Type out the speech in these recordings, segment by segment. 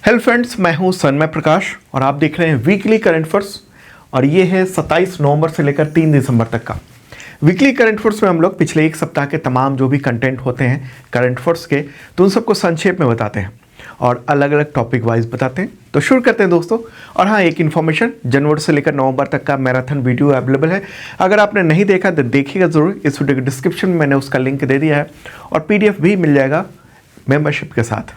Hello friends, मैं हूं सन्मय प्रकाश और आप देख रहे हैं वीकली करंट अफेयर्स। और ये है 27 नवंबर से लेकर 3 दिसंबर तक का वीकली करंट अफेयर्स में हम लोग पिछले एक सप्ताह के तमाम जो भी कंटेंट होते हैं करंट अफेयर्स के, तो उन सबको संक्षेप में बताते हैं और अलग अलग टॉपिक वाइज बताते हैं। तो शुरू करते हैं दोस्तों। और हाँ, एक इन्फॉर्मेशन, जनवरी से लेकर नवंबर तक का मैराथन वीडियो अवेलेबल है। अगर आपने नहीं देखा तो देखिएगा ज़रूर। इस वीडियो के डिस्क्रिप्शन में मैंने उसका लिंक दे दिया है और PDF भी मिल जाएगा मेंबरशिप के साथ।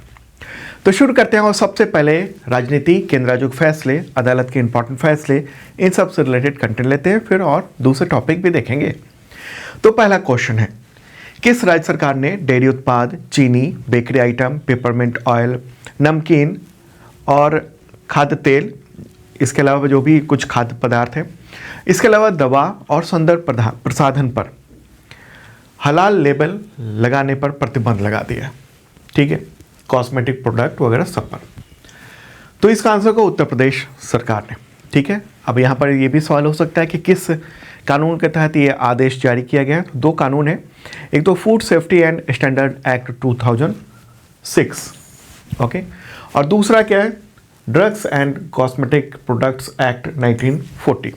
तो शुरू करते हैं। और सबसे पहले राजनीति, केंद्र राज्यों के फैसले, अदालत के इंपॉर्टेंट फैसले, इन सब से रिलेटेड कंटेंट लेते हैं, फिर और दूसरे टॉपिक भी देखेंगे। तो पहला क्वेश्चन है, किस राज्य सरकार ने डेयरी उत्पाद, चीनी, बेकरी आइटम, पेपरमिंट ऑयल, नमकीन और खाद्य तेल, इसके अलावा जो भी कुछ खाद्य पदार्थ हैं, इसके अलावा दवा और सौंदर्य प्रसाधन पर हलाल लेबल लगाने पर प्रतिबंध लगा दिया? ठीक है, कॉस्मेटिक प्रोडक्ट वगैरह सब पर। तो इसका आंसर को उत्तर प्रदेश सरकार ने। ठीक है, अब यहाँ पर ये भी सवाल हो सकता है कि किस कानून के तहत ये आदेश जारी किया गया है। तो दो कानून है, एक तो food safety and standard act 2006, okay, और दूसरा क्या है, drugs and cosmetic products act 1940।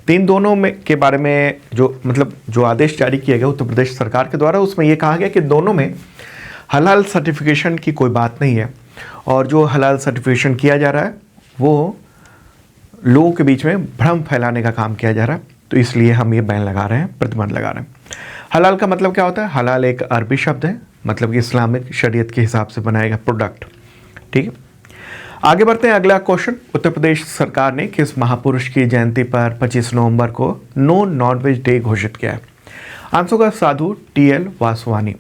तीन दोनों में के बारे में जो आदेश जारी किया गया उत्तर प्रदेश सरकार के द्वारा, उसमें ये कहा गया कि दोनों में हलाल सर्टिफिकेशन की कोई बात नहीं है और जो हलाल सर्टिफिकेशन किया जा रहा है वो लोगों के बीच में भ्रम फैलाने का काम किया जा रहा है। तो इसलिए हम ये बैन लगा रहे हैं, प्रतिबंध लगा रहे हैं। हलाल का मतलब क्या होता है? हलाल एक अरबी शब्द है, मतलब कि इस्लामिक शरीयत के हिसाब से बनाया गया प्रोडक्ट। ठीक है, आगे बढ़ते हैं। अगला क्वेश्चन, उत्तर प्रदेश सरकार ने किस महापुरुष की जयंती पर 25 नवंबर को नो नॉनवेज डे घोषित किया है? आंसर का साधु TL वासवानी।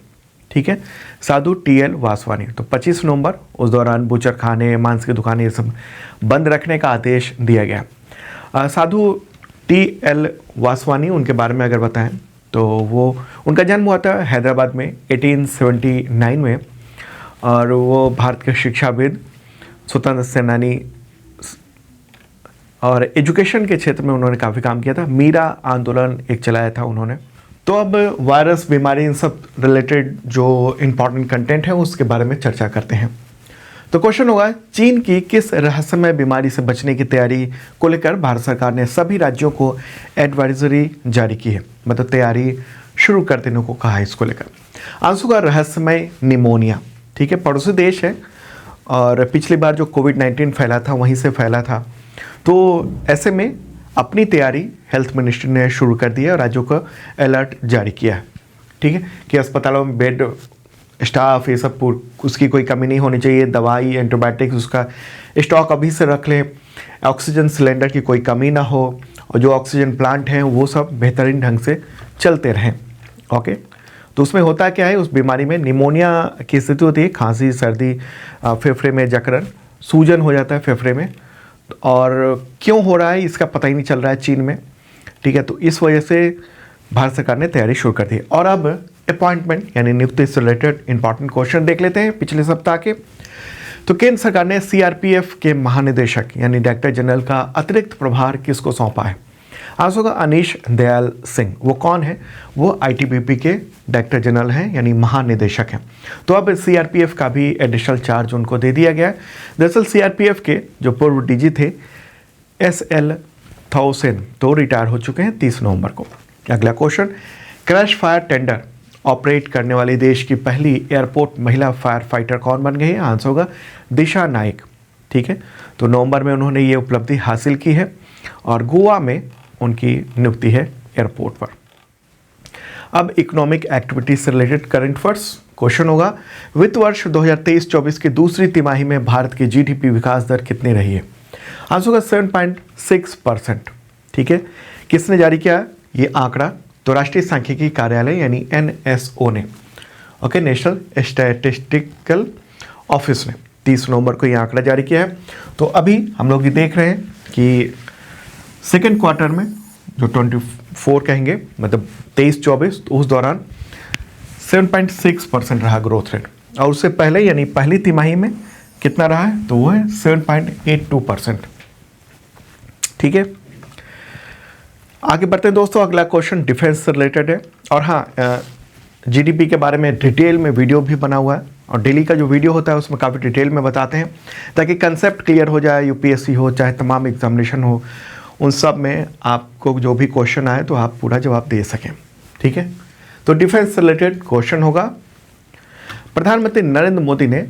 ठीक है, साधु TL वासवानी। तो 25 नवंबर, उस दौरान बुचर खाने, मांस की दुकानें, ये सब बंद रखने का आदेश दिया गया। साधु TL वासवानी, उनके बारे में अगर बताएं तो वो उनका जन्म हुआ था हैदराबाद में 1879 में, और वो भारत के शिक्षाविद, स्वतंत्र सेनानी और एजुकेशन के क्षेत्र में उन्होंने काफ़ी काम किया था। मीरा आंदोलन एक चलाया था उन्होंने। तो अब वायरस, बीमारी, इन सब रिलेटेड जो इम्पॉर्टेंट कंटेंट है उसके बारे में चर्चा करते हैं। तो क्वेश्चन होगा, चीन की किस रहस्यमय बीमारी से बचने की तैयारी को लेकर भारत सरकार ने सभी राज्यों को एडवाइजरी जारी की है, मतलब तैयारी शुरू कर देने को कहा है इसको लेकर? आंसर का रहस्यमय निमोनिया। ठीक है, पड़ोसी देश है और पिछली बार जो कोविड-19 फैला था वहीं से फैला था। तो ऐसे में अपनी तैयारी हेल्थ मिनिस्ट्री ने शुरू कर दी है और राज्यों को अलर्ट जारी किया है। ठीक है, कि अस्पतालों में बेड, स्टाफ, ये सब उसकी कोई कमी नहीं होनी चाहिए। दवाई, एंटीबायोटिक्स, उसका स्टॉक अभी से रख लें। ऑक्सीजन सिलेंडर की कोई कमी ना हो और जो ऑक्सीजन प्लांट हैं वो सब बेहतरीन ढंग से चलते रहें। ओके, तो उसमें होता क्या है, उस बीमारी में निमोनिया की स्थिति होती है, खांसी, सर्दी, फेफड़े में जकड़न, सूजन हो जाता है फेफड़े में, और क्यों हो रहा है इसका पता ही नहीं चल रहा है चीन में। ठीक है, तो इस वजह से भारत सरकार ने तैयारी शुरू कर दी। और अब अपॉइंटमेंट यानी नियुक्ति से रिलेटेड इंपॉर्टेंट क्वेश्चन देख लेते हैं पिछले सप्ताह के। तो केंद्र सरकार ने CRPF के महानिदेशक यानी डायरेक्टर जनरल का अतिरिक्त प्रभार किसको सौंपा है? आंसर होगा अनीश दयाल सिंह। वो कौन है? वो ITBP के डायरेक्टर जनरल हैं यानी महानिदेशक हैं। तो अब CRPF का भी एडिशनल चार्ज उनको दे दिया गया है। दरअसल CRPF के जो पूर्व DG थे SL थाउसेन, तो रिटायर हो चुके हैं 30 नवंबर को। अगला question, crash fire tender operate करने वाली देश की पहली एयरपोर्ट महिला फायर फाइटर कौन बन गई है? आंसर होगा दिशा नाइक। ठीक है, तो नवंबर में उन्होंने ये उपलब्धि हासिल की है और गोवा में उनकी नियुक्ति है एयरपोर्ट पर। अब इकोनॉमिक एक्टिविटीज से रिलेटेड करंट अफेयर्स क्वेश्चन होगा, वित्त वर्ष 2023-24 की दूसरी तिमाही में भारत की GDP विकास दर कितनी रही है? आंसर होगा 7.6%। ठीक है, किसने जारी किया ये आंकड़ा? तो राष्ट्रीय सांख्यिकी कार्यालय यानी NSO ने, ओके, नेशनल स्टैटिस्टिकल ऑफिस ने 30 नवंबर को ये आंकड़ा जारी किया है। तो अभी हम लोग ये देख रहे हैं कि सेकेंड क्वार्टर में जो 24 कहेंगे, मतलब 23-24, तो उस दौरान 7.6% रहा ग्रोथ रेट, और उससे पहले यानी पहली तिमाही में कितना रहा है? तो वो है 7.82%। ठीक है, आगे बढ़ते हैं दोस्तों। अगला क्वेश्चन डिफेंस से रिलेटेड है और हाँ, GDP के बारे में डिटेल में वीडियो भी बना हुआ है, और डेली का जो वीडियो होता है उसमें काफ़ी डिटेल में बताते हैं, ताकि कंसेप्ट क्लियर हो जाए। यूपीएससी हो चाहे तमाम एग्जामिनेशन हो, उन सब में आपको जो भी क्वेश्चन आए तो आप पूरा जवाब दे सकें। ठीक है, तो डिफेंस से रिलेटेड क्वेश्चन होगा, प्रधानमंत्री नरेंद्र मोदी ने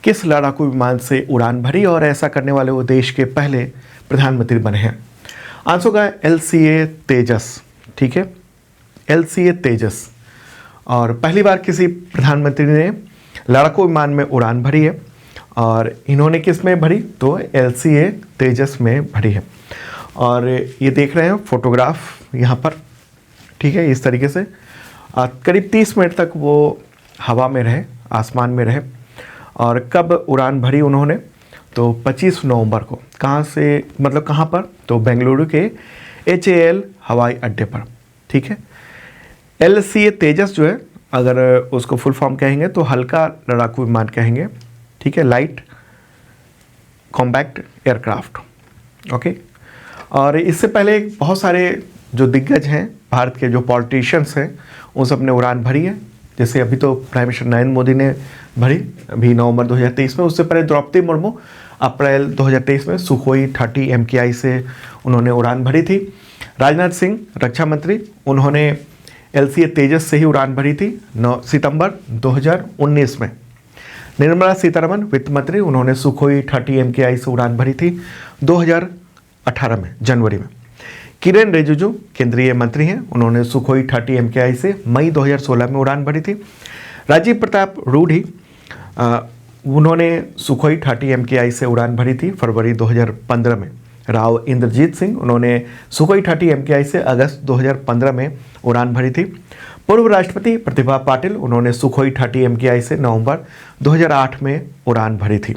किस लड़ाकू विमान से उड़ान भरी और ऐसा करने वाले वो देश के पहले प्रधानमंत्री बने हैं? आंसर होगा LCA तेजस। ठीक है, LCA तेजस। और पहली बार किसी प्रधानमंत्री ने लड़ाकू विमान में उड़ान भरी है, और इन्होंने किस में भरी? तो LCA तेजस में भरी है। और ये देख रहे हैं फोटोग्राफ यहाँ पर। ठीक है, इस तरीके से करीब 30 मिनट तक वो हवा में रहे, आसमान में रहे। और कब उड़ान भरी उन्होंने? तो 25 नवंबर को। कहाँ से, मतलब कहाँ पर? तो बेंगलुरु के HAL हवाई अड्डे पर। ठीक है, LCA तेजस जो है, अगर उसको फुल फॉर्म कहेंगे तो हल्का लड़ाकू विमान कहेंगे। ठीक है, लाइट कॉम्पैक्ट एयरक्राफ्ट। ओके, और इससे पहले बहुत सारे जो दिग्गज हैं भारत के, जो पॉलिटिशियंस हैं, उन सब ने उड़ान भरी है। जैसे अभी तो प्राइम मिनिस्टर नरेंद्र मोदी ने भरी अभी नवंबर 2023 में। उससे पहले द्रौपदी मुर्मू अप्रैल 2023 में सुखोई 30 MKI से उन्होंने उड़ान भरी थी। राजनाथ सिंह रक्षा मंत्री, उन्होंने LCA तेजस से ही उड़ान भरी थी 9 सितंबर 2019 में। निर्मला सीतारमण वित्त मंत्री, उन्होंने सुखोई 30 MKI से उड़ान भरी थी 2018 में जनवरी में। किरेन रिजिजू केंद्रीय मंत्री हैं, उन्होंने सुखोई 30 MKI से मई 2016 में उड़ान भरी थी। राजीव प्रताप रूडी, उन्होंने सुखोई 30 MKI से उड़ान भरी थी फरवरी 2015 में। राव इंद्रजीत सिंह, उन्होंने सुखोई 30 MKI से अगस्त 2015 में उड़ान भरी थी। पूर्व राष्ट्रपति प्रतिभा पाटिल, उन्होंने सुखोई 30 MKI से नवंबर 2008 में उड़ान भरी थी।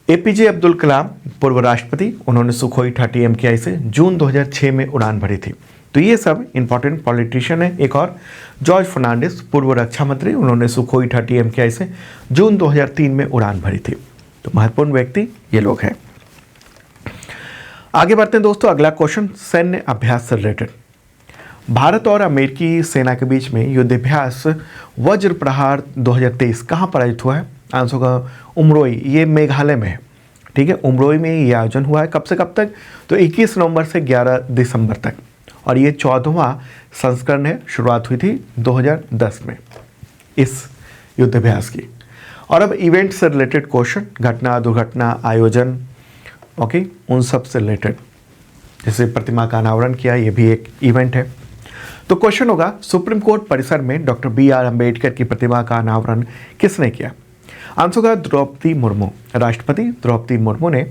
APJ अब्दुल कलाम पूर्व राष्ट्रपति, उन्होंने सुखोई 30 MKI से जून 2006 में उड़ान भरी थी। तो ये सब इंपॉर्टेंट पॉलिटिशियन है। एक और जॉर्ज फर्नांडिस पूर्व रक्षा मंत्री, उन्होंने सुखोई 30 MKI से जून 2003 में उड़ान भरी थी। तो महत्वपूर्ण व्यक्ति ये लोग हैं। आगे बढ़ते हैं दोस्तों, अगला क्वेश्चन सैन्य अभ्यास से रिलेटेड। भारत और अमेरिकी सेना के बीच में युद्धाभ्यास वज्र प्रहार 2023 कहाँ पर आयोजित हुआ है? आंसर होगा उमरोई, ये मेघालय में है। ठीक है, उमरोई में ये आयोजन हुआ है। कब से कब तक? तो 21 नवंबर से 11 दिसंबर तक। और ये 14वां संस्करण है, शुरुआत हुई थी 2010 में इस युद्धाभ्यास की। और अब इवेंट से रिलेटेड क्वेश्चन, घटना, दुर्घटना, आयोजन, ओके, उन सब से रिलेटेड। जैसे प्रतिमा का अनावरण किया, ये भी एक इवेंट है। तो क्वेश्चन होगा, सुप्रीम कोर्ट परिसर में डॉक्टर BR अम्बेडकर की प्रतिमा का अनावरण किसने किया? आंसर होगा द्रौपदी मुर्मू। राष्ट्रपति द्रौपदी मुर्मू ने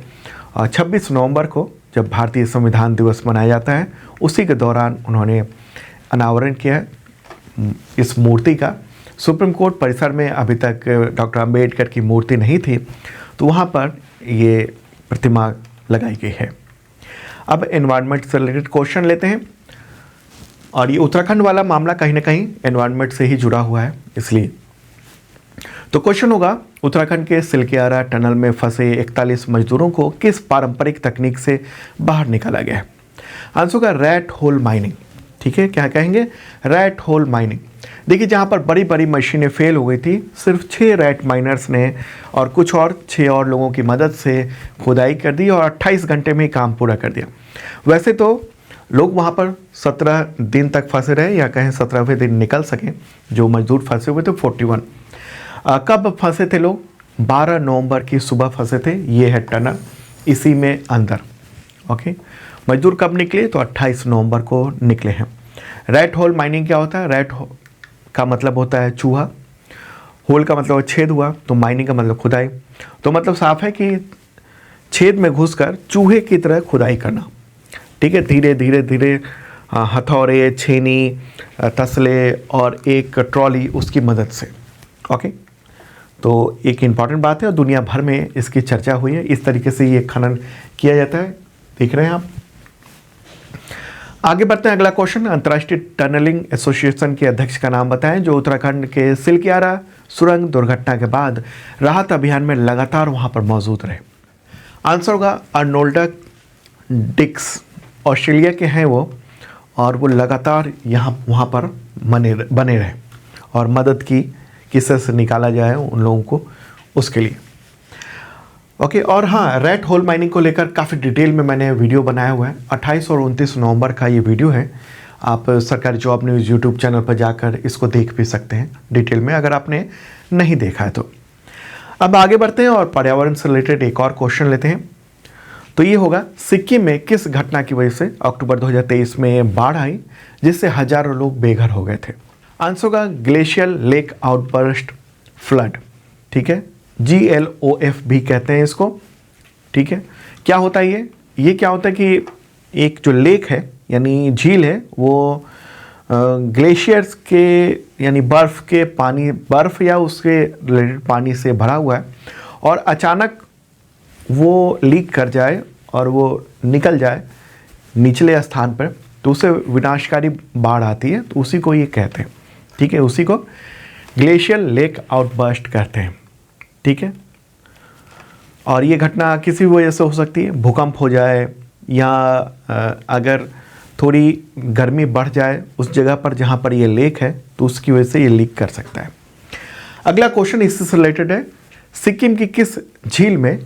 26 नवंबर को, जब भारतीय संविधान दिवस मनाया जाता है, उसी के दौरान उन्होंने अनावरण किया इस मूर्ति का। सुप्रीम कोर्ट परिसर में अभी तक डॉक्टर अम्बेडकर की मूर्ति नहीं थी, तो वहाँ पर ये प्रतिमा लगाई गई है। अब एनवायरनमेंट से रिलेटेड क्वेश्चन लेते हैं, और ये उत्तराखंड वाला मामला कहीं ना कहीं एनवायरनमेंट से ही जुड़ा हुआ है, इसलिए। तो क्वेश्चन होगा, उत्तराखंड के सिलकियारा टनल में फंसे 41 मजदूरों को किस पारंपरिक तकनीक से बाहर निकाला गया है? आंसर होगा रैट होल माइनिंग। ठीक है, क्या कहेंगे? Rat hole mining. देखिए, जहाँ पर बड़ी बड़ी मशीनें फेल हो गई थी, सिर्फ 6 रैट माइनर्स ने और कुछ और 6 और लोगों की मदद से खुदाई कर दी और 28 घंटे में ही काम पूरा कर दिया। वैसे तो लोग वहाँ पर 17 दिन तक फंसे रहे, या कहें 17वें दिन निकल सकें। जो मजदूर फंसे हुए थे 41। कब फंसे थे लोग? 12 नवंबर की सुबह फंसे थे। ये है टनल, इसी में अंदर। ओके, मजदूर कब निकले? तो 28 नवंबर को निकले हैं। रैट होल माइनिंग क्या होता है? रैट का मतलब होता है चूहा, होल का मतलब छेद हुआ, तो माइनिंग का मतलब खुदाई। तो मतलब साफ है कि छेद में घुसकर चूहे की तरह खुदाई करना। ठीक है, धीरे धीरे धीरे हथौड़े, छेनी, तसले और एक ट्रॉली, उसकी मदद से। ओके, तो एक इम्पॉर्टेंट बात है और दुनिया भर में इसकी चर्चा हुई है। इस तरीके से ये खनन किया जाता है, देख रहे हैं आप। आगे बढ़ते हैं, अगला क्वेश्चन, अंतर्राष्ट्रीय टनलिंग एसोसिएशन के अध्यक्ष का नाम बताएं जो उत्तराखंड के सिलकियारा सुरंग दुर्घटना के बाद राहत अभियान में लगातार वहां पर मौजूद रहे। आंसर होगा अर्नोल्ड डिक्स। ऑस्ट्रेलिया के हैं वो, और वो लगातार वहाँ पर बने रहे और मदद की किससे से निकाला जाए उन लोगों को, उसके लिए। ओके, और हाँ, रेड होल माइनिंग को लेकर काफ़ी डिटेल में मैंने वीडियो बनाया हुआ है। 28 और 29 नवंबर का ये वीडियो है। आप सरकारी जॉब न्यूज़ यूट्यूब चैनल पर जाकर इसको देख भी सकते हैं डिटेल में, अगर आपने नहीं देखा है तो। अब आगे बढ़ते हैं और पर्यावरण से रिलेटेड एक और क्वेश्चन लेते हैं। तो ये होगा, सिक्किम में किस घटना की वजह से अक्टूबर 2023 में बाढ़ आई जिससे हजारों लोग बेघर हो गए थे? आंसर होगा ग्लेशियल लेक आउटबर्स्ट फ्लड। ठीक है, GLOF भी कहते हैं इसको। ठीक है, क्या होता है ये क्या होता है कि एक जो लेक है यानी झील है, वो ग्लेशियर्स के यानी बर्फ़ के पानी, बर्फ़ या उसके रिलेटेड पानी से भरा हुआ है, और अचानक वो लीक कर जाए और वो निकल जाए निचले स्थान पर, तो उसे विनाशकारी बाढ़ आती है, तो उसी को ये कहते हैं। ठीक है, उसी को ग्लेशियल लेक आउटबर्स्ट कहते हैं। ठीक है, और ये घटना किसी भी वजह से हो सकती है, भूकंप हो जाए या अगर थोड़ी गर्मी बढ़ जाए उस जगह पर जहाँ पर ये लेक है, तो उसकी वजह से ये लीक कर सकता है। अगला क्वेश्चन इससे रिलेटेड है, सिक्किम की किस झील में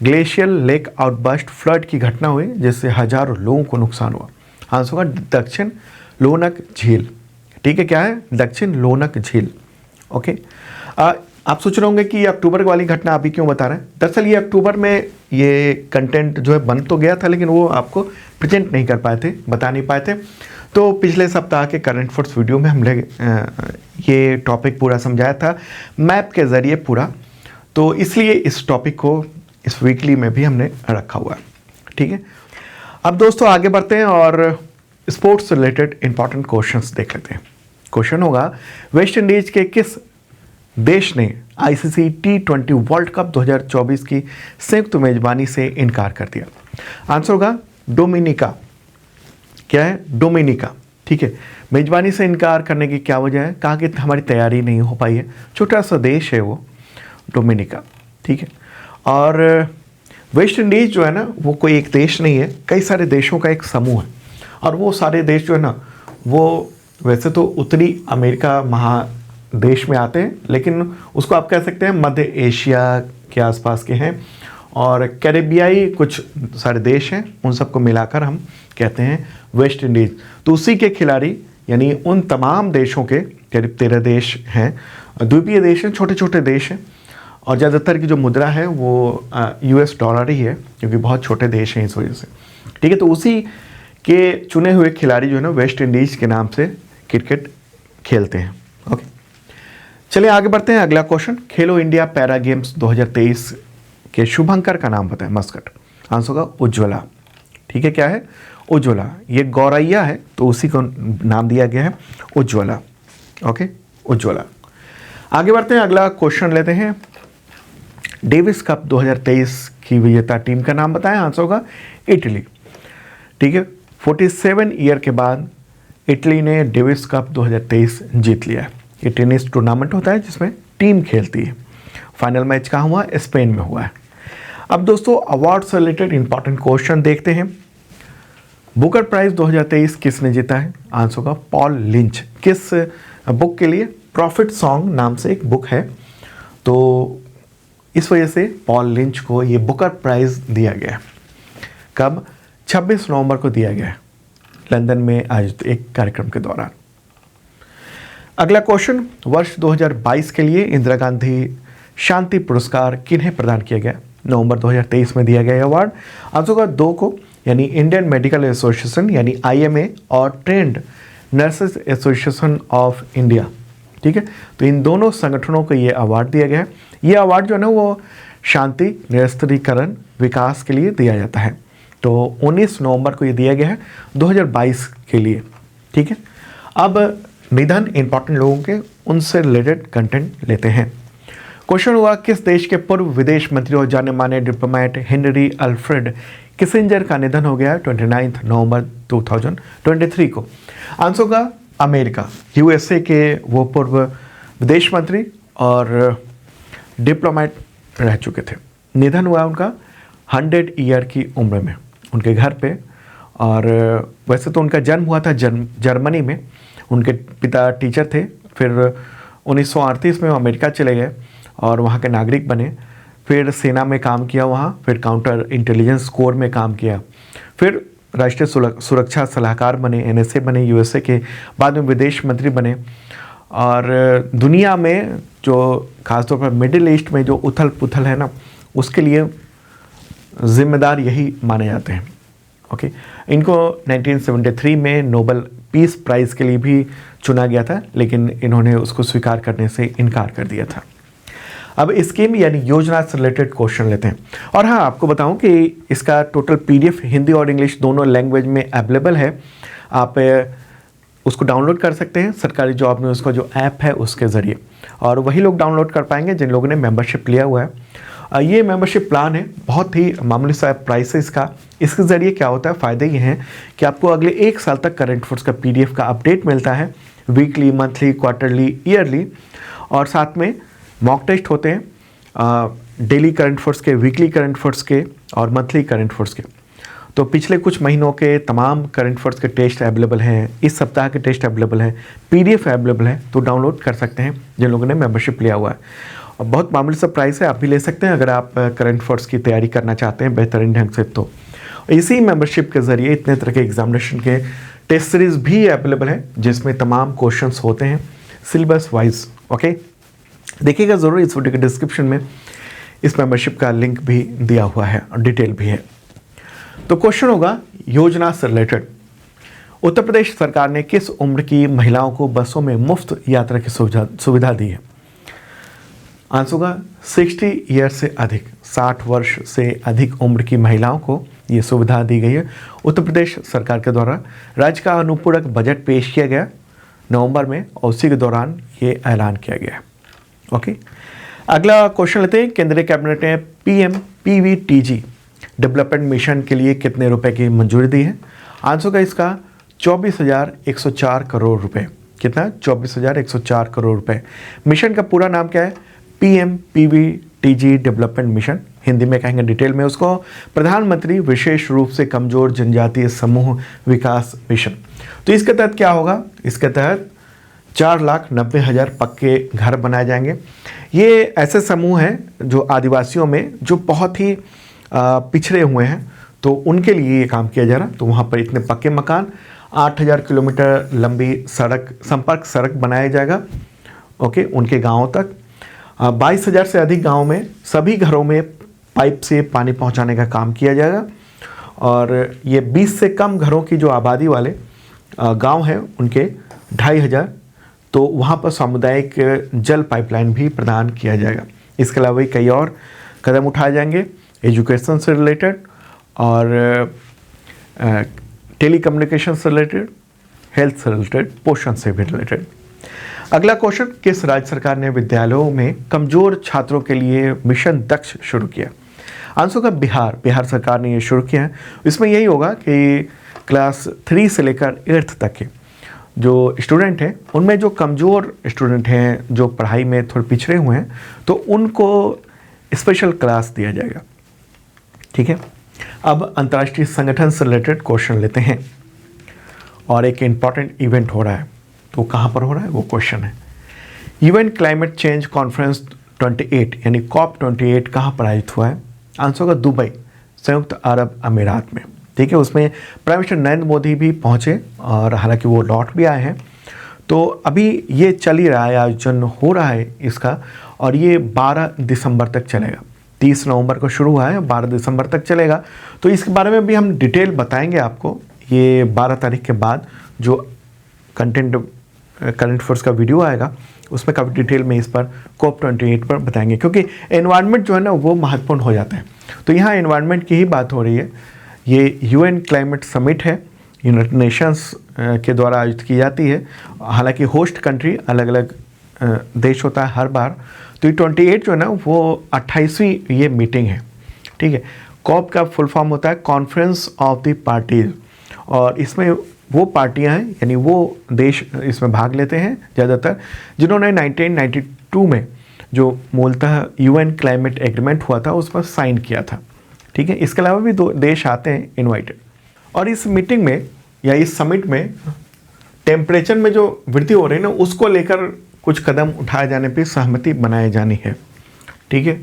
ग्लेशियल लेक आउटबर्स्ट फ्लड की घटना हुई जिससे हजारों लोगों को नुकसान हुआ? आंसर होगा दक्षिण लोनक झील। ठीक है, क्या है? दक्षिण लोनक झील। ओके, आप सोच रहे होंगे कि ये अक्टूबर वाली घटना अभी क्यों बता रहे हैं। दरअसल ये अक्टूबर में ये कंटेंट जो है बन तो गया था, लेकिन वो आपको प्रेजेंट नहीं कर पाए थे, बता नहीं पाए थे। तो पिछले सप्ताह के करंट अफेयर्स वीडियो में हमने ये टॉपिक पूरा समझाया था मैप के ज़रिए पूरा, तो इसलिए इस टॉपिक को इस वीकली में भी हमने रखा हुआ है। ठीक है, अब दोस्तों आगे बढ़ते हैं और स्पोर्ट्स से रिलेटेड इंपॉर्टेंट क्वेश्चंस देख लेते हैं। क्वेश्चन होगा, वेस्ट इंडीज के किस देश ने ICC T20 वर्ल्ड कप 2024 की संयुक्त मेजबानी से इनकार कर दिया? आंसर होगा डोमिनिका। क्या है? डोमिनिका। ठीक है, मेजबानी से इनकार करने की क्या वजह है? कहा कि हमारी तैयारी नहीं हो पाई है, छोटा सा देश है वो डोमिनिका। ठीक है, और वेस्ट इंडीज जो है ना, वो कोई एक देश नहीं है, कई सारे देशों का एक समूह है, और वो सारे देश जो है ना, वो वैसे तो उत्तरी अमेरिका महादेश में आते हैं, लेकिन उसको आप कह सकते हैं मध्य एशिया के आसपास के हैं, और कैरेबियाई कुछ सारे देश हैं, उन सबको मिलाकर हम कहते हैं वेस्ट इंडीज़। तो उसी के खिलाड़ी यानी उन तमाम देशों के करीब 13 देश हैं, द्वीपीय देश हैं, छोटे छोटे देश हैं, और ज़्यादातर की जो मुद्रा है वो US डॉलर ही है, क्योंकि बहुत छोटे देश हैं इस वजह से। ठीक है, तो उसी के चुने हुए खिलाड़ी जो है ना, वेस्ट इंडीज़ के नाम से क्रिकेट खेलते हैं। ओके, चलिए आगे बढ़ते हैं। अगला क्वेश्चन, खेलो इंडिया पैरा गेम्स 2023 के शुभंकर का नाम बताएं। मस्कट। आंसर होगा उज्ज्वला। ठीक है, क्या है? उज्ज्वला। ये गौरैया है, तो उसी को नाम दिया गया है उज्ज्वला। ओके, उज्ज्वला। आगे बढ़ते हैं, अगला क्वेश्चन लेते हैं। डेविस कप 2023 की विजेता टीम का नाम बताएं। आंसर होगा इटली। ठीक है, 47 ईयर के बाद इटली ने डेविस कप 2023 जीत लिया है। ये टेनिस टूर्नामेंट होता है जिसमें टीम खेलती है। फाइनल मैच कहाँ हुआ? स्पेन में हुआ है। अब दोस्तों अवार्ड से रिलेटेड इंपॉर्टेंट क्वेश्चन देखते हैं। बुकर प्राइज 2023 किसने जीता है? आंसर होगा पॉल लिंच। किस बुक के लिए? प्रॉफिट सॉन्ग नाम से एक बुक है, तो इस वजह से पॉल लिंच को ये बुकर प्राइज दिया गया है। कब? 26 नवंबर को दिया गया है, लंदन में आयोजित एक कार्यक्रम के दौरान। अगला क्वेश्चन, वर्ष 2022 के लिए इंदिरा गांधी शांति पुरस्कार किन्हें प्रदान किया गया? नवंबर 2023 में दिया गया अवार्ड। आंसर होगा 2 को, यानी इंडियन मेडिकल एसोसिएशन यानी IMA और trend nurses association of India. ठीक है, तो इन दोनों संगठनों को ये अवार्ड दिया गया है। ये अवार्ड जो है ना, वो शांति, निरस्त्रीकरण, विकास के लिए दिया जाता है। तो 19 नवंबर को ये दिया गया है 2022 के लिए। ठीक है, अब निधन इंपॉर्टेंट लोगों के, उनसे रिलेटेड कंटेंट लेते हैं। क्वेश्चन हुआ, किस देश के पूर्व विदेश मंत्री और जाने माने डिप्लोमेट हेनरी अल्फ्रेड किसिंजर का निधन हो गया 29 नवंबर 2023 को? आंसर होगा अमेरिका। USA के वो पूर्व विदेश मंत्री और डिप्लोमेट रह चुके थे। निधन हुआ उनका 100 ईयर की उम्र में उनके घर पे, और वैसे तो उनका जन्म हुआ था जर्मनी में। उनके पिता टीचर थे, फिर 1938 में वो अमेरिका चले गए और वहाँ के नागरिक बने। फिर सेना में काम किया वहाँ, फिर काउंटर इंटेलिजेंस कोर में काम किया, फिर राष्ट्रीय सुरक्षा सलाहकार बने, NSA बने यूएसए के, बाद में विदेश मंत्री बने। और दुनिया में जो खासतौर पर मिडिल ईस्ट में जो उथल पुथल है ना, उसके लिए जिम्मेदार यही माने जाते हैं। ओके, इनको 1973 में नोबेल पीस प्राइज़ के लिए भी चुना गया था, लेकिन इन्होंने उसको स्वीकार करने से इनकार कर दिया था। अब स्कीम यानी योजना से रिलेटेड क्वेश्चन लेते हैं। और हाँ, आपको बताऊं कि इसका टोटल PDF हिंदी और इंग्लिश दोनों लैंग्वेज में अवेलेबल है। आप उसको डाउनलोड कर सकते हैं सरकारी जॉब में, उसका जो ऐप है उसके ज़रिए, और वही लोग डाउनलोड कर पाएंगे जिन लोगों ने मेंबरशिप लिया हुआ है। ये मेंबरशिप प्लान है, बहुत ही मामूली सा प्राइस है इसका। इसके ज़रिए क्या होता है, फ़ायदे ये हैं कि आपको अगले 1 साल तक करंट अफेयर्स का PDF का अपडेट मिलता है, वीकली, मंथली, क्वार्टरली, ईयरली, और साथ में मॉक टेस्ट होते हैं डेली करंट अफेयर्स के, वीकली करंट अफेयर्स के और मंथली करंट अफेयर्स के। तो पिछले कुछ महीनों के तमाम करंट अफेयर्स के टेस्ट अवेलेबल हैं, इस सप्ताह के टेस्ट अवेलेबल हैं, PDF अवेलेबल है, तो डाउनलोड कर सकते हैं जिन लोगों ने मेंबरशिप लिया हुआ है। और बहुत मामूली सा प्राइस है, आप भी ले सकते हैं अगर आप करंट अफेयर्स की तैयारी करना चाहते हैं बेहतरीन ढंग से। तो इसी मेंबरशिप के ज़रिए इतने तरह के एग्जामिनेशन के टेस्ट सीरीज़ भी अवेलेबल है, जिसमें तमाम क्वेश्चंस होते हैं सिलेबस वाइज। ओके, देखिएगा ज़रूर, इस वीडियो के डिस्क्रिप्शन में इस मेंबरशिप का लिंक भी दिया हुआ है और डिटेल भी है। तो क्वेश्चन होगा योजना से रिलेटेड, उत्तर प्रदेश सरकार ने किस उम्र की महिलाओं को बसों में मुफ्त यात्रा की सुविधा दी है? आंसर होगा 60 ईयर से अधिक, 60 वर्ष से अधिक उम्र की महिलाओं को ये सुविधा दी गई है उत्तर प्रदेश सरकार के द्वारा। राज्य का अनुपूरक बजट पेश किया गया नवंबर में और उसी के दौरान ये ऐलान किया गया। ओके, अगला क्वेश्चन लेते हैं। केंद्रीय कैबिनेट ने PM-PVTG डेवलपमेंट मिशन के लिए कितने रुपए की मंजूरी दी है? आंसर का इसका 24,104 करोड़ रुपए। कितना? 24,104 करोड़ रुपए। मिशन का पूरा नाम क्या है? PM-PVTG डेवलपमेंट मिशन, हिंदी में कहेंगे डिटेल में उसको प्रधानमंत्री विशेष रूप से कमजोर जनजातीय समूह विकास मिशन। तो इसके तहत क्या होगा? इसके तहत 4,90,000 पक्के घर बनाए जाएंगे। ये ऐसे समूह हैं जो आदिवासियों में जो बहुत ही पिछड़े हुए हैं, तो उनके लिए ये काम किया जा रहा। तो वहाँ पर इतने पक्के मकान, 8,000 किलोमीटर लंबी सड़क, संपर्क सड़क बनाया जाएगा। ओके, उनके गाँवों तक 22,000 से अधिक गाँव में सभी घरों में पाइप से पानी पहुँचाने का काम किया जाएगा। और ये 20 से कम घरों की जो आबादी वाले गाँव हैं उनके 2,500, तो वहाँ पर सामुदायिक जल पाइपलाइन भी प्रदान किया जाएगा। इसके अलावा कई और कदम उठाए जाएंगे एजुकेशन से रिलेटेड और टेलीकम्युनिकेशन से रिलेटेड, हेल्थ से रिलेटेड, पोषण से भी रिलेटेड। अगला क्वेश्चन, किस राज्य सरकार ने विद्यालयों में कमजोर छात्रों के लिए मिशन दक्ष शुरू किया? आंसर का बिहार सरकार ने ये शुरू किया है। इसमें यही होगा कि क्लास 3 से लेकर 8th तक के जो स्टूडेंट हैं, उनमें जो कमज़ोर स्टूडेंट हैं, जो पढ़ाई में थोड़े पिछड़े हुए हैं, तो उनको स्पेशल क्लास दिया जाएगा। ठीक है, अब अंतर्राष्ट्रीय संगठन से रिलेटेड क्वेश्चन लेते हैं। और एक इम्पॉर्टेंट इवेंट हो रहा है, तो कहाँ पर हो रहा है वो क्वेश्चन है। यूएन क्लाइमेट चेंज कॉन्फ्रेंस 28 यानी COP28 कहाँ पर आयोजित हुआ है? आंसर होगा दुबई, संयुक्त अरब अमीरात में। ठीक है, उसमें प्राइम मिनिस्टर नरेंद्र मोदी भी पहुँचे और हालांकि वो लौट भी आए हैं। तो अभी ये चल ही रहा है, आयोजन हो रहा है इसका, और ये 12 दिसंबर तक चलेगा। 30 नवंबर को शुरू हुआ है, 12 दिसंबर तक चलेगा। तो इसके बारे में भी हम डिटेल बताएंगे आपको। ये 12 तारीख के बाद जो कंटेंट करंट अफेयर्स का वीडियो आएगा, उसमें काफ़ी डिटेल में इस पर COP28 पर बताएंगे, क्योंकि एनवायरनमेंट जो है ना वो महत्वपूर्ण हो जाता है। तो यहाँ एनवायरनमेंट की ही बात हो रही है। ये UN क्लाइमेट समिट है, यूनाइटेड नेशंस के द्वारा आयोजित की जाती है। हालांकि होस्ट कंट्री अलग अलग देश होता है हर बार। तो ये 28 जो है ना वो 28वीं ये मीटिंग है। ठीक है, COP का फुल फॉर्म होता है कॉन्फ्रेंस ऑफ द पार्टीज, और इसमें वो पार्टियां हैं यानी वो देश इसमें भाग लेते हैं ज़्यादातर जिन्होंने 1992 में जो मूलतः UN क्लाइमेट एग्रीमेंट हुआ था उस पर साइन किया था। ठीक है, इसके अलावा भी 2 देश आते हैं इनवाइटेड। और इस मीटिंग में या इस समिट में टेम्परेचर में जो वृद्धि हो रही है ना, उसको लेकर कुछ कदम उठाए जाने पे सहमति बनाई जानी है। ठीक है,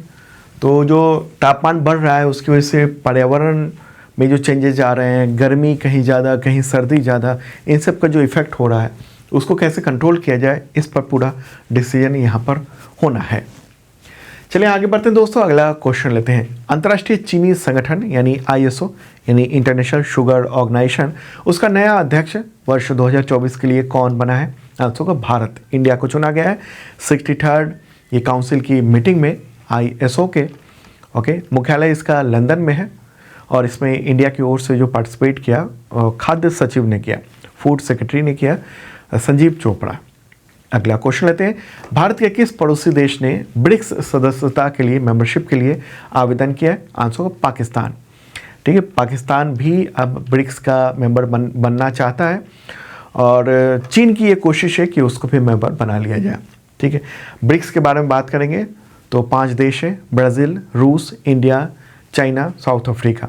तो जो तापमान बढ़ रहा है उसकी वजह से पर्यावरण में जो चेंजेस आ रहे हैं, गर्मी कहीं ज़्यादा कहीं सर्दी ज़्यादा, इन सब का जो इफ़ेक्ट हो रहा है उसको कैसे कंट्रोल किया जाए, इस पर पूरा डिसीजन यहाँ पर होना है। चलिए आगे बढ़ते हैं दोस्तों, अगला क्वेश्चन लेते हैं। अंतर्राष्ट्रीय चीनी संगठन यानी ISO यानी इंटरनेशनल शुगर ऑर्गेनाइजेशन, उसका नया अध्यक्ष वर्ष 2024 के लिए कौन बना है? आंसर का भारत, इंडिया को चुना गया है। 63rd ये काउंसिल की मीटिंग में ISO के मुख्यालय इसका लंदन में है और इसमें इंडिया की ओर से जो पार्टिसिपेट किया खाद्य सचिव ने किया, फूड सेक्रेटरी ने किया, संजीव चोपड़ा। अगला क्वेश्चन लेते हैं। भारत के किस पड़ोसी देश ने ब्रिक्स सदस्यता के लिए, मेंबरशिप के लिए आवेदन किया है? आंसर पाकिस्तान। ठीक है, पाकिस्तान भी अब ब्रिक्स का मेंबर बनना चाहता है और चीन की ये कोशिश है कि उसको भी मेंबर बना लिया जाए। ठीक है, ब्रिक्स के बारे में बात करेंगे तो 5 देश हैं, ब्राज़ील, रूस, इंडिया, चाइना, साउथ अफ्रीका।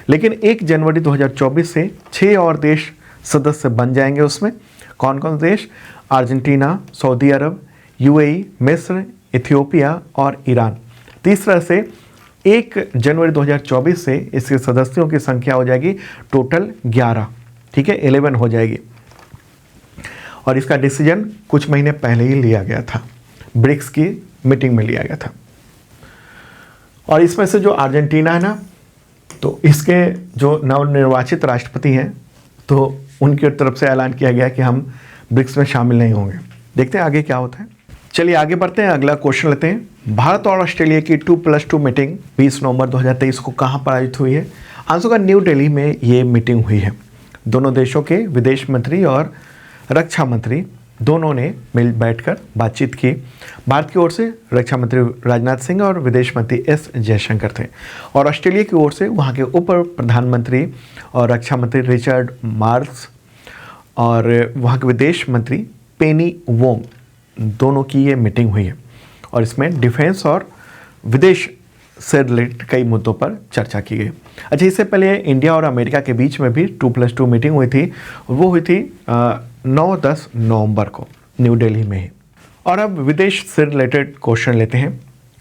लेकिन 1 जनवरी 2024 से 6 और देश सदस्य बन जाएंगे। उसमें कौन कौन देश? अर्जेंटीना, सऊदी अरब, UAE, मिस्र, इथियोपिया और ईरान। तीसरा से 1 जनवरी 2024 से इसके सदस्यों की संख्या हो जाएगी टोटल 11। ठीक है, 11 हो जाएगी और इसका डिसीजन कुछ महीने पहले ही लिया गया था, ब्रिक्स की मीटिंग में लिया गया था। और इसमें से जो अर्जेंटीना है ना, तो इसके जो नवनिर्वाचित राष्ट्रपति हैं तो उनकी तरफ से ऐलान किया गया कि हम ब्रिक्स में शामिल नहीं होंगे। देखते हैं आगे क्या होता है। चलिए आगे बढ़ते हैं, अगला क्वेश्चन लेते हैं। भारत और ऑस्ट्रेलिया की 2+2 मीटिंग 20 नवंबर 2023 को कहाँ पर आयोजित हुई है? आंसर का न्यू दिल्ली में ये मीटिंग हुई है। दोनों देशों के विदेश मंत्री और रक्षा मंत्री दोनों ने मिल बैठकर बातचीत की। भारत की ओर से रक्षा मंत्री राजनाथ सिंह और विदेश मंत्री S जयशंकर थे और ऑस्ट्रेलिया की ओर से वहाँ के उप प्रधानमंत्री और रक्षा मंत्री रिचर्ड मार्स और वहाँ के विदेश मंत्री पेनी वोंग, दोनों की ये मीटिंग हुई है और इसमें डिफेंस और विदेश से रिलेटेड कई मुद्दों पर चर्चा की गई। अच्छा, इससे पहले इंडिया और अमेरिका के बीच में भी 2+2 मीटिंग हुई थी, वो हुई थी 9-10 नवंबर को न्यू दिल्ली में ही। और अब विदेश से रिलेटेड क्वेश्चन लेते हैं।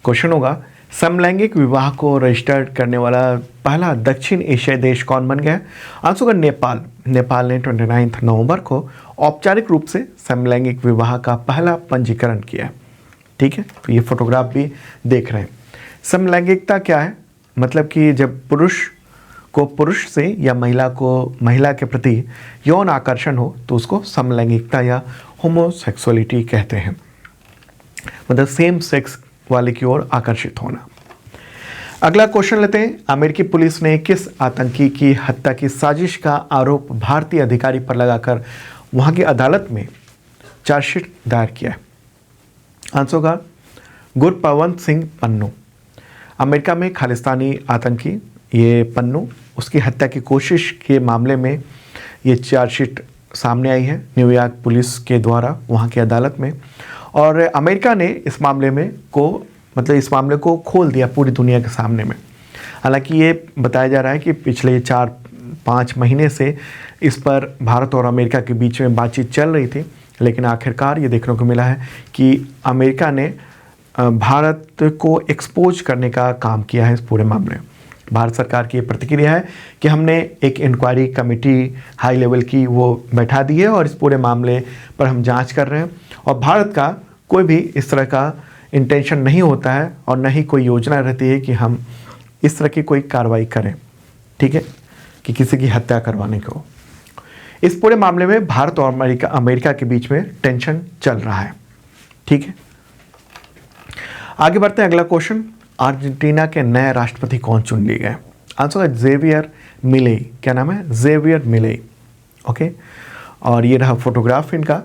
क्वेश्चन होगा, समलैंगिक विवाह को रजिस्टर्ड करने वाला पहला दक्षिण एशियाई देश कौन बन गया? आंसर का नेपाल। नेपाल ने 29 नवंबर को औपचारिक रूप से समलैंगिक विवाह का पहला पंजीकरण किया। ठीक है, तो ये फोटोग्राफ भी देख रहे हैं। समलैंगिकता क्या है? मतलब कि जब पुरुष को पुरुष से या महिला को महिला के प्रति यौन आकर्षण हो तो उसको समलैंगिकता या होमोसेक्सुअलिटी कहते हैं, मतलब सेम सेक्स वाले की ओर आकर्षित होना। अगला क्वेश्चन लेते हैं। अमेरिकी पुलिस ने किस आतंकी की हत्या की साजिश का आरोप भारतीय अधिकारी पर लगाकर वहां की अदालत में चार्जशीट दायर किया है? आंसर का गुरपवंत सिंह पन्नू। अमेरिका में खालिस्तानी आतंकी ये पन्नू, उसकी हत्या की कोशिश के मामले में ये चार्जशीट सामने आई है न्यूयॉर्क पुलिस के द्वारा वहाँ की अदालत में। और अमेरिका ने इस मामले को खोल दिया पूरी दुनिया के सामने में। हालांकि ये बताया जा रहा है कि पिछले 4-5 महीने से इस पर भारत और अमेरिका के बीच में बातचीत चल रही थी, लेकिन आखिरकार ये देखने को मिला है कि अमेरिका ने भारत को एक्सपोज करने का काम किया है इस पूरे मामले में। भारत सरकार की प्रतिक्रिया है कि हमने एक इंक्वायरी कमेटी हाई लेवल की वो बैठा दी है और इस पूरे मामले पर हम जांच कर रहे हैं और भारत का कोई भी इस तरह का इंटेंशन नहीं होता है और न ही कोई योजना रहती है कि हम इस तरह की कोई कार्रवाई करें। ठीक है, कि किसी की हत्या करवाने को। इस पूरे मामले में भारत और अमेरिका के बीच में टेंशन चल रहा है। ठीक है, आगे बढ़ते हैं। अगला क्वेश्चन, अर्जेंटीना के नए राष्ट्रपति कौन चुन लिए गए? आंसर है जेवियर मिलेई। क्या नाम है? Javier Milei. ओके, और ये रहा फोटोग्राफ इनका।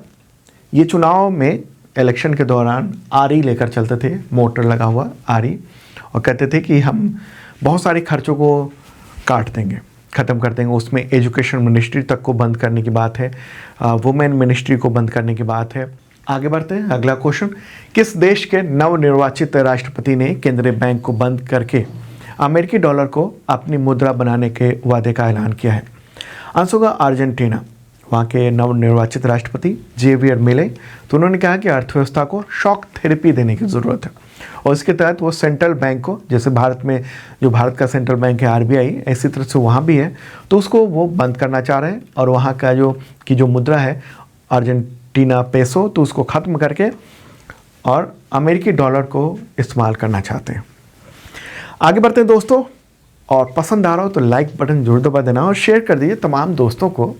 ये चुनाव में इलेक्शन के दौरान आरी लेकर चलते थे, मोटर लगा हुआ आरी, और कहते थे कि हम बहुत सारे खर्चों को काट देंगे, ख़त्म कर देंगे। उसमें एजुकेशन मिनिस्ट्री तक को बंद करने की बात है, वुमेन मिनिस्ट्री को बंद करने की बात है। आगे बढ़ते हैं। अगला क्वेश्चन, किस देश के नवनिर्वाचित राष्ट्रपति ने केंद्रीय बैंक को बंद करके अमेरिकी डॉलर को अपनी मुद्रा बनाने के वादे का ऐलान किया है? आंसर होगा अर्जेंटीना। वहाँ के नवनिर्वाचित राष्ट्रपति जेवियर मिले, तो उन्होंने कहा कि अर्थव्यवस्था को शॉक थेरेपी देने की ज़रूरत है और इसके तहत वो सेंट्रल बैंक को, जैसे भारत में जो भारत का सेंट्रल बैंक है RBI, ऐसी तरह से वहाँ भी है, तो उसको वो बंद करना चाह रहे हैं और वहाँ का जो मुद्रा है अर्जेंटीना पेसो, तो उसको ख़त्म करके और अमेरिकी डॉलर को इस्तेमाल करना चाहते हैं। आगे बढ़ते हैं दोस्तों, और पसंद आ रहा हो तो लाइक बटन जरूर दबा देना और शेयर कर दीजिए तमाम दोस्तों को।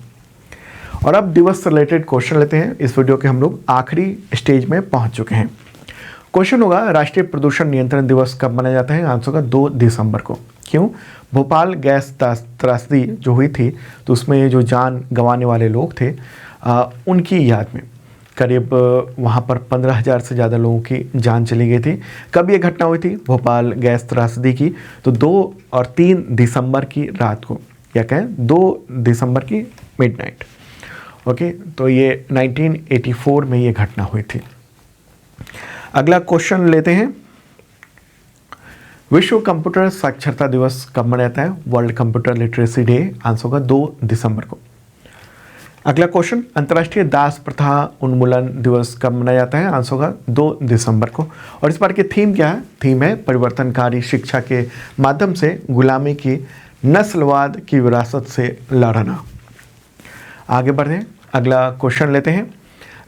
और अब दिवस से रिलेटेड क्वेश्चन लेते हैं। इस वीडियो के हम लोग आखिरी स्टेज में पहुंच चुके हैं। क्वेश्चन होगा, राष्ट्रीय प्रदूषण नियंत्रण दिवस कब मनाया जाता है? आंसर होगा 2 दिसंबर को। क्यों? भोपाल गैस त्रासदी जो हुई थी, तो उसमें जो जान गंवाने वाले लोग थे उनकी याद में करीब वहाँ पर 15,000 से ज़्यादा लोगों की जान चली गई थी। कब ये घटना हुई थी भोपाल गैस त्रासदी की? तो 2 और 3 दिसंबर की रात को, या कहें 2 दिसंबर की मिडनाइट। ओके, तो ये 1984 में ये घटना हुई थी। अगला क्वेश्चन लेते हैं, विश्व कंप्यूटर साक्षरता दिवस कब मनाया जाता है? World computer literacy day. Answer होगा 2 दिसंबर को। अगला क्वेश्चन, अंतर्राष्ट्रीय दास प्रथा उन्मूलन दिवस कब मनाया जाता है? आंसर होगा 2 दिसंबर को। और इस बार की थीम क्या है? थीम है परिवर्तनकारी शिक्षा के माध्यम से गुलामी की नस्लवाद की विरासत से लड़ना। आगे बढ़े, अगला क्वेश्चन लेते हैं,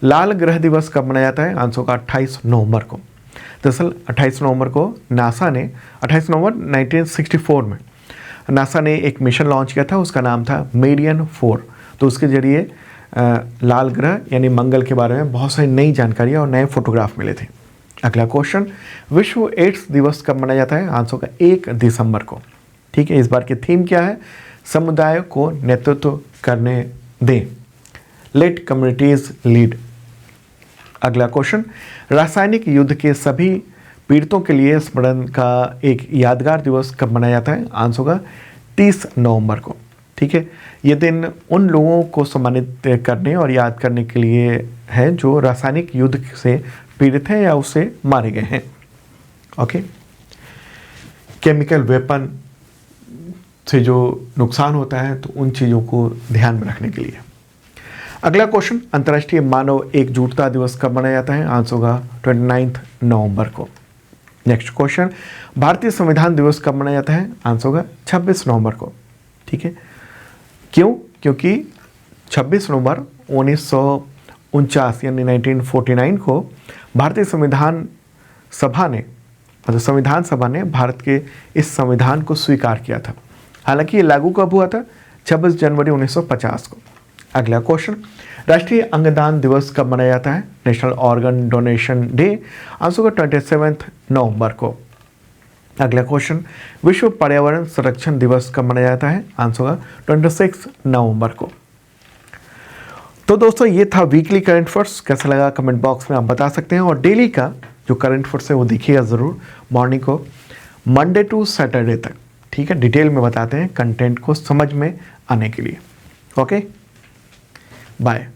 लाल ग्रह दिवस कब मनाया जाता है? आंसर होगा 28 नवंबर को। दरअसल 28 नवंबर को नासा ने 28 नवंबर 1964 में नासा ने एक मिशन लॉन्च किया था, उसका नाम था मेरियन 4। तो उसके जरिए लाल ग्रह यानी मंगल के बारे में बहुत सारी नई जानकारी और नए फोटोग्राफ मिले थे। अगला क्वेश्चन, विश्व एड्स दिवस कब मनाया जाता है? आंसर होगा 1 दिसंबर को। ठीक है, इस बार की थीम क्या है? समुदाय को नेतृत्व करने दें, लेट कम्युनिटीज लीड। अगला क्वेश्चन, रासायनिक युद्ध के सभी पीड़ितों के लिए स्मरण का एक यादगार दिवस कब मनाया जाता है? आंसर होगा 30 नवंबर को। ठीक है, ये दिन उन लोगों को सम्मानित करने और याद करने के लिए है जो रासायनिक युद्ध से पीड़ित हैं या उससे मारे गए हैं। ओके, केमिकल वेपन से जो नुकसान होता है, तो उन चीज़ों को ध्यान में रखने के लिए। अगला क्वेश्चन, अंतर्राष्ट्रीय मानव एकजुटता दिवस कब मनाया जाता है? आंसर होगा 29 नवंबर को। नेक्स्ट क्वेश्चन, भारतीय संविधान दिवस कब मनाया जाता है? आंसर होगा 26 नवंबर को। ठीक है, क्यों? क्योंकि 26 नवंबर 1949 यानी 1949 को भारतीय संविधान सभा ने भारत के इस संविधान को स्वीकार किया था। हालांकि ये लागू कब हुआ था? 26 जनवरी 1950 को। अगला क्वेश्चन, राष्ट्रीय अंगदान दिवस कब मनाया जाता है? National organ donation day. Answer होगा 27 नवंबर को। अगला क्वेश्चन, विश्व पर्यावरण संरक्षण दिवस कब मनाया जाता है? आंसर होगा 26 नवंबर को। तो दोस्तों, ये था वीकली करंट अफेयर्स। कैसा लगा कमेंट बॉक्स में आप बता सकते हैं। और डेली का जो करंट अफेयर्स है वो देखिएगा ज़रूर, मॉर्निंग को मंडे टू सैटरडे तक। ठीक है, डिटेल में बताते हैं कंटेंट को समझ में आने के लिए। Okay, bye.